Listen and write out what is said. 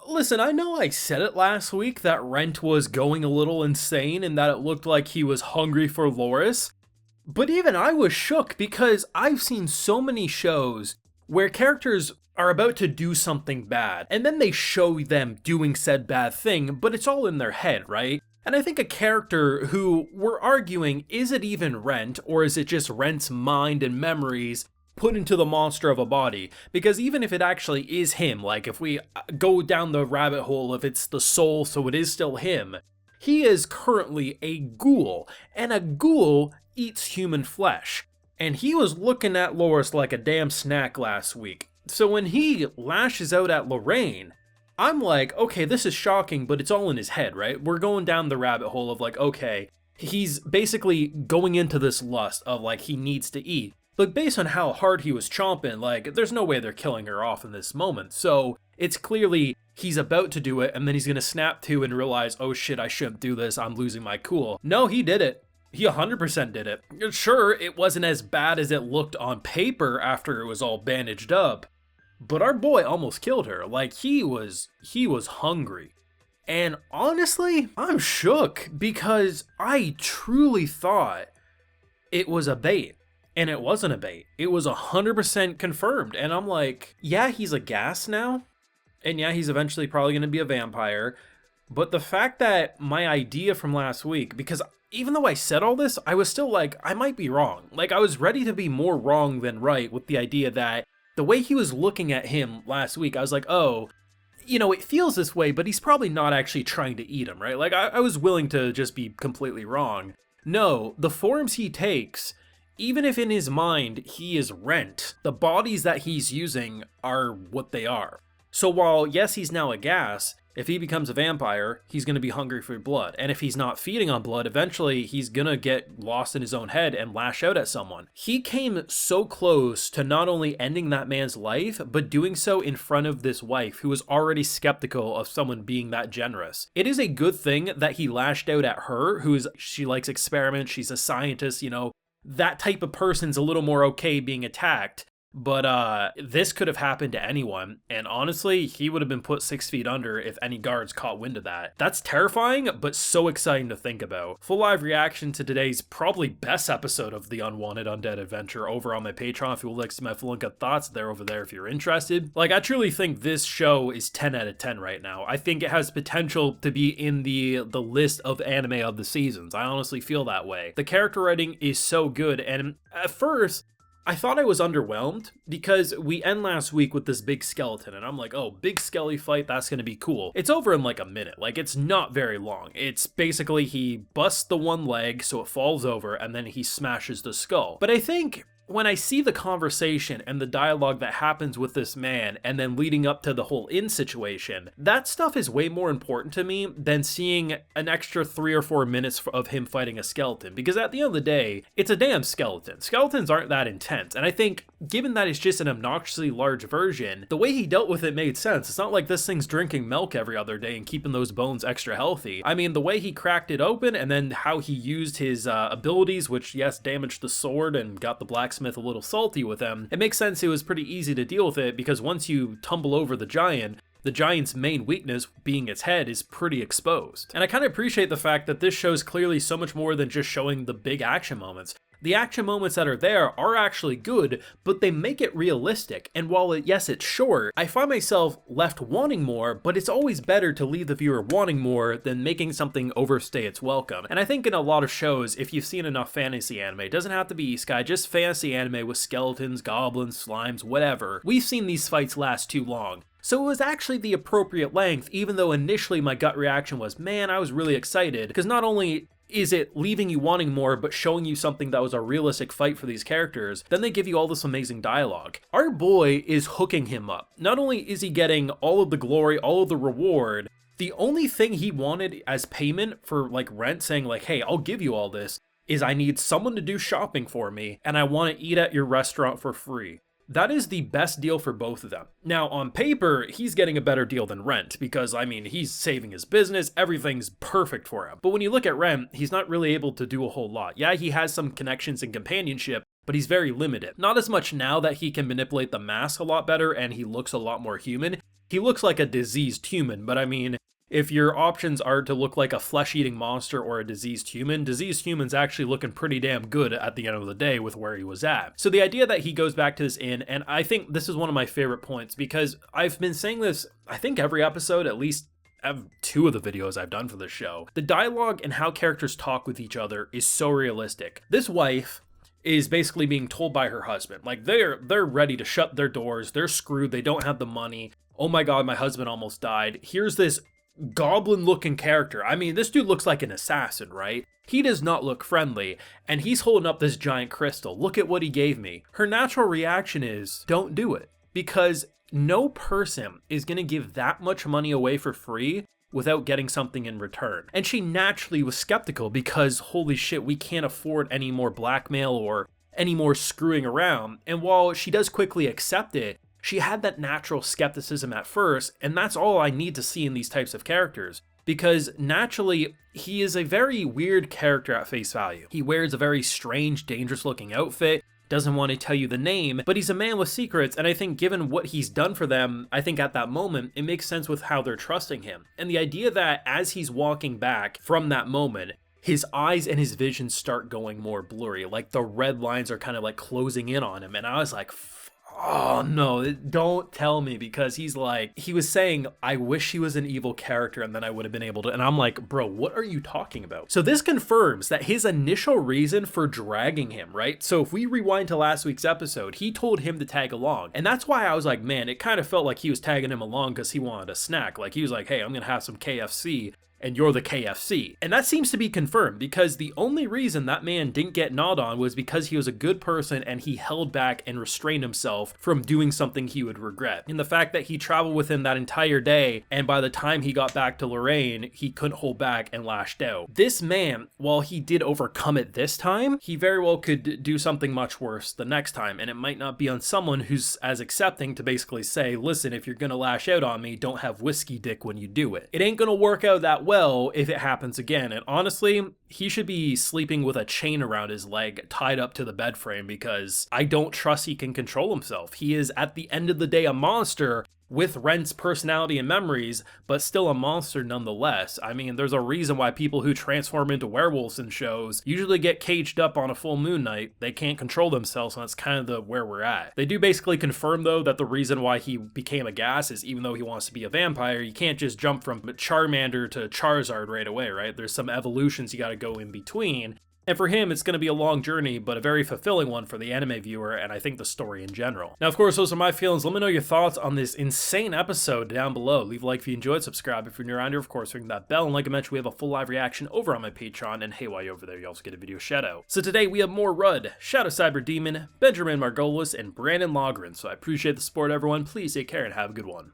Listen, I know I said it last week that Rentt was going a little insane and that it looked like he was hungry for Loris, but even I was shook because I've seen so many shows where characters are about to do something bad, and then they show them doing said bad thing, but it's all in their head, right? And I think a character who we're arguing, is it even Rentt, or is it just Rentt's mind and memories put into the monster of a body? Because even if it actually is him, like if we go down the rabbit hole, if it's the soul, so it is still him, he is currently a ghoul, and a ghoul eats human flesh. And he was looking at Loris like a damn snack last week. So when he lashes out at Lorraine, I'm like, okay, this is shocking, but it's all in his head, right? We're going down the rabbit hole of like, okay, he's basically going into this lust of like he needs to eat. But based on how hard he was chomping, like, there's no way they're killing her off in this moment. So it's clearly he's about to do it, and then he's gonna snap to and realize, oh shit, I shouldn't do this, I'm losing my cool. No, he did it. He 100% did it. Sure, it wasn't as bad as it looked on paper after it was all bandaged up, but our boy almost killed her. Like, he was hungry. And honestly, I'm shook because I truly thought it was a bait. And it wasn't a bait. It was 100% confirmed. And I'm like, yeah, he's a gas now. And yeah, he's eventually probably going to be a vampire. But the fact that my idea from last week, because even though I said all this, I was still like, I might be wrong. Like, I was ready to be more wrong than right with the idea that the way he was looking at him last week, I was like, oh, you know, it feels this way, but he's probably not actually trying to eat him, right? Like, I was willing to just be completely wrong. No, the forms he takes, even if in his mind he is Rentt, the bodies that he's using are what they are. So while, yes, he's now a gas, if he becomes a vampire, he's going to be hungry for blood. And if he's not feeding on blood, eventually he's going to get lost in his own head and lash out at someone. He came so close to not only ending that man's life, but doing so in front of this wife who was already skeptical of someone being that generous. It is a good thing that he lashed out at her, she likes experiments, she's a scientist, you know, that type of person's a little more okay being attacked. But this could have happened to anyone, and honestly, he would have been put 6 feet under if any guards caught wind of that. That's terrifying, but so exciting to think about. Full live reaction to today's probably best episode of the Unwanted Undead adventure over on my Patreon. If you would like to see my full uncut thoughts, they're over there if you're interested. Like, I truly think this show is 10 out of 10 right now. I think it has potential to be in the list of anime of the seasons. I honestly feel that way. The character writing is so good, and at first, I thought I was underwhelmed because we end last week with this big skeleton and I'm like, oh, big skelly fight, that's gonna be cool. It's over in like a minute, like it's not very long. It's basically he busts the one leg so it falls over and then he smashes the skull. But I think when I see the conversation and the dialogue that happens with this man and then leading up to the whole inn situation, that stuff is way more important to me than seeing an extra 3 or 4 minutes of him fighting a skeleton. Because at the end of the day, it's a damn skeleton. Skeletons aren't that intense. And I think given that it's just an obnoxiously large version, the way he dealt with it made sense. It's not like this thing's drinking milk every other day and keeping those bones extra healthy. I mean, the way he cracked it open and then how he used his abilities, which yes, damaged the sword and got the blacksmith a little salty with him, it makes sense it was pretty easy to deal with it because once you tumble over the giant's main weakness, being its head, is pretty exposed. And I kind of appreciate the fact that this show's clearly so much more than just showing the big action moments. The action moments that are there are actually good, but they make it realistic. And while yes, it's short, I find myself left wanting more, but it's always better to leave the viewer wanting more than making something overstay its welcome. And I think in a lot of shows, if you've seen enough fantasy anime, it doesn't have to be Isekai, just fantasy anime with skeletons, goblins, slimes, whatever, we've seen these fights last too long. So it was actually the appropriate length, even though initially my gut reaction was, man, I was really excited, because not only is it leaving you wanting more, but showing you something that was a realistic fight for these characters, then they give you all this amazing dialogue. Our boy is hooking him up. Not only is he getting all of the glory, all of the reward, the only thing he wanted as payment for like Rentt saying like, hey, I'll give you all this, is I need someone to do shopping for me, and I want to eat at your restaurant for free. That is the best deal for both of them. Now, on paper, he's getting a better deal than Rentt, because, I mean, he's saving his business, everything's perfect for him. But when you look at Rentt, he's not really able to do a whole lot. Yeah, he has some connections and companionship, but he's very limited. Not as much now that he can manipulate the mask a lot better and he looks a lot more human. he looks like a diseased human, but I mean, if your options are to look like a flesh-eating monster or a diseased human's actually looking pretty damn good at the end of the day with where he was at. So the idea that he goes back to this inn, and I think this is one of my favorite points, because I've been saying this, I think every episode, at least two of the videos I've done for this show. The dialogue and how characters talk with each other is so realistic. This wife is basically being told by her husband, like they're ready to shut their doors, they're screwed, they don't have the money. Oh my god, my husband almost died. Here's this goblin looking character. I mean, this dude looks like an assassin, right? He does not look friendly, and he's holding up this giant crystal. Look at what he gave me. Her natural reaction is, don't do it, because no person is going to give that much money away for free without getting something in return. And she naturally was skeptical because, holy shit, we can't afford any more blackmail or any more screwing around. And while she does quickly accept it, she had that natural skepticism at first, and that's all I need to see in these types of characters. Because naturally, he is a very weird character at face value. He wears a very strange, dangerous looking outfit, doesn't want to tell you the name, but he's a man with secrets, and I think given what he's done for them, I think at that moment, it makes sense with how they're trusting him. And the idea that as he's walking back from that moment, his eyes and his vision start going more blurry, like the red lines are kind of like closing in on him, and I was like, oh no, don't tell me, because he was saying, I wish he was an evil character and then I would have been able to, and I'm like, bro, what are you talking about? So this confirms that his initial reason for dragging him, right? So if we rewind to last week's episode, he told him to tag along. And that's why I was like, man, it kind of felt like he was tagging him along because he wanted a snack. Like he was like, hey, I'm gonna have some KFC. And you're the KFC. And that seems to be confirmed, because the only reason that man didn't get gnawed on was because he was a good person and he held back and restrained himself from doing something he would regret. And the fact that he traveled with him that entire day, and by the time he got back to Lorraine, he couldn't hold back and lashed out. This man, while he did overcome it this time, he very well could do something much worse the next time, and it might not be on someone who's as accepting to basically say, listen, if you're gonna lash out on me, don't have whiskey dick when you do it. It ain't gonna work out that well if it happens again. And honestly, he should be sleeping with a chain around his leg tied up to the bed frame, because I don't trust he can control himself. He is at the end of the day a monster with Rentt's personality and memories, but still a monster nonetheless. I mean, there's a reason why people who transform into werewolves in shows usually get caged up on a full moon night. They can't control themselves, and that's kind of where we're at. They do basically confirm, though, that the reason why he became a gas is even though he wants to be a vampire, you can't just jump from Charmander to Charizard right away, right? There's some evolutions you gotta go in between. And for him, it's going to be a long journey, but a very fulfilling one for the anime viewer, and I think the story in general. Now, of course, those are my feelings. Let me know your thoughts on this insane episode down below. Leave a like if you enjoyed, subscribe if you're new around here, of course, ring that bell, and like I mentioned, we have a full live reaction over on my Patreon, and hey, while you're over there, you also get a video shout-out. So today, we have more Rudd, Shadow Cyber Demon, Benjamin Margolis, and Brandon Logren, so I appreciate the support, everyone. Please take care and have a good one.